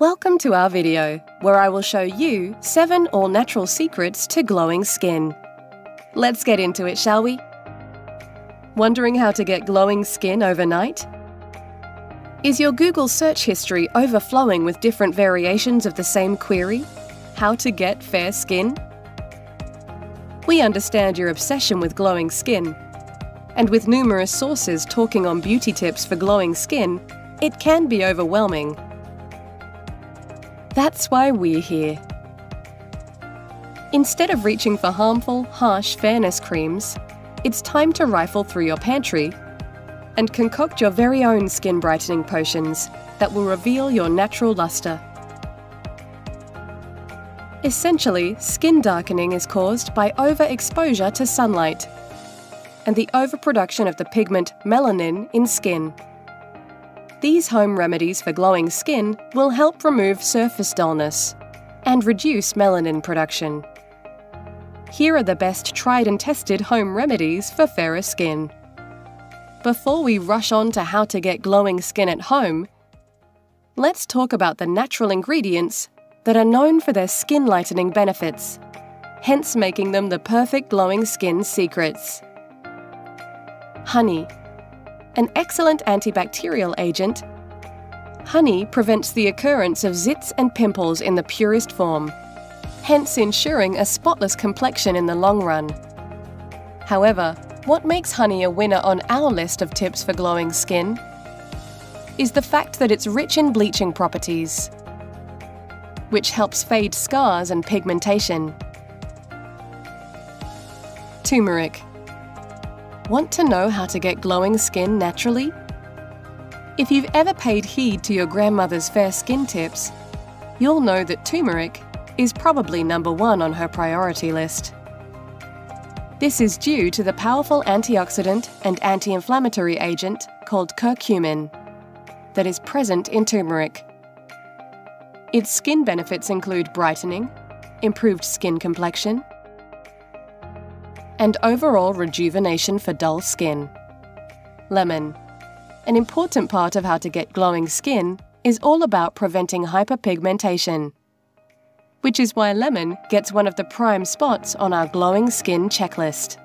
Welcome to our video, where I will show you 7 all-natural secrets to glowing skin. Let's get into it, shall we? Wondering how to get glowing skin overnight? Is your Google search history overflowing with different variations of the same query? How to get fair skin? We understand your obsession with glowing skin, and with numerous sources talking on beauty tips for glowing skin, it can be overwhelming. That's why we're here. Instead of reaching for harmful, harsh fairness creams, it's time to rifle through your pantry and concoct your very own skin brightening potions that will reveal your natural lustre. Essentially, skin darkening is caused by overexposure to sunlight and the overproduction of the pigment melanin in skin. These home remedies for glowing skin will help remove surface dullness and reduce melanin production. Here are the best tried and tested home remedies for fairer skin. Before we rush on to how to get glowing skin at home, let's talk about the natural ingredients that are known for their skin lightening benefits, hence making them the perfect glowing skin secrets. Honey. An excellent antibacterial agent, honey prevents the occurrence of zits and pimples in the purest form, hence ensuring a spotless complexion in the long run. However, what makes honey a winner on our list of tips for glowing skin is the fact that it's rich in bleaching properties, which helps fade scars and pigmentation. Turmeric. Want to know how to get glowing skin naturally? If you've ever paid heed to your grandmother's fair skin tips, you'll know that turmeric is probably number 1 on her priority list. This is due to the powerful antioxidant and anti-inflammatory agent called curcumin that is present in turmeric. Its skin benefits include brightening, improved skin complexion, and overall rejuvenation for dull skin. Lemon. An important part of how to get glowing skin is all about preventing hyperpigmentation, which is why lemon gets one of the prime spots on our glowing skin checklist.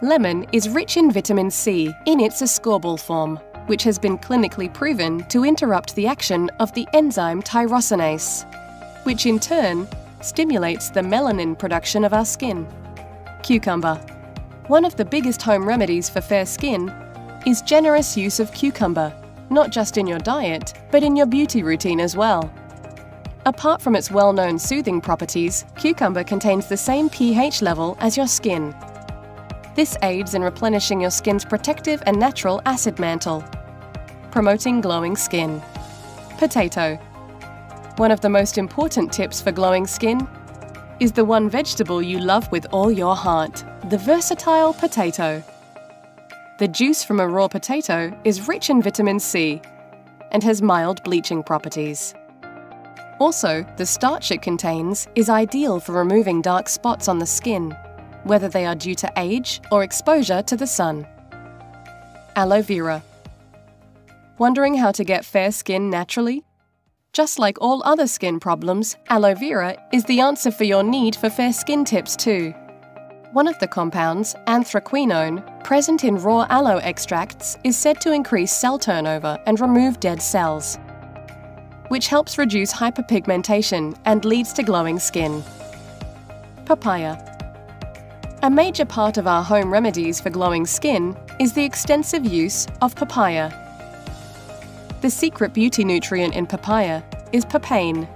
Lemon is rich in vitamin C in its ascorbal form, which has been clinically proven to interrupt the action of the enzyme tyrosinase, which in turn stimulates the melanin production of our skin. Cucumber. One of the biggest home remedies for fair skin is generous use of cucumber, not just in your diet, but in your beauty routine as well. Apart from its well-known soothing properties, cucumber contains the same pH level as your skin. This aids in replenishing your skin's protective and natural acid mantle, promoting glowing skin. Potato. One of the most important tips for glowing skin is the one vegetable you love with all your heart, the versatile potato. The juice from a raw potato is rich in vitamin C and has mild bleaching properties. Also, the starch it contains is ideal for removing dark spots on the skin, whether they are due to age or exposure to the sun. Aloe vera. Wondering how to get fair skin naturally? Just like all other skin problems, aloe vera is the answer for your need for fair skin tips too. One of the compounds, anthraquinone, present in raw aloe extracts is said to increase cell turnover and remove dead cells, which helps reduce hyperpigmentation and leads to glowing skin. Papaya. A major part of our home remedies for glowing skin is the extensive use of papaya. The secret beauty nutrient in papaya is papain,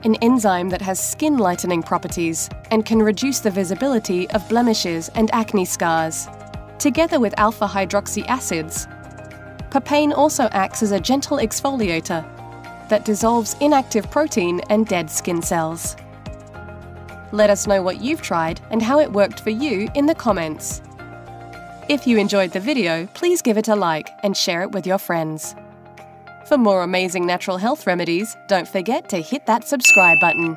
an enzyme that has skin lightening properties and can reduce the visibility of blemishes and acne scars. Together with alpha-hydroxy acids, papain also acts as a gentle exfoliator that dissolves inactive protein and dead skin cells. Let us know what you've tried and how it worked for you in the comments. If you enjoyed the video, please give it a like and share it with your friends. For more amazing natural health remedies, don't forget to hit that subscribe button.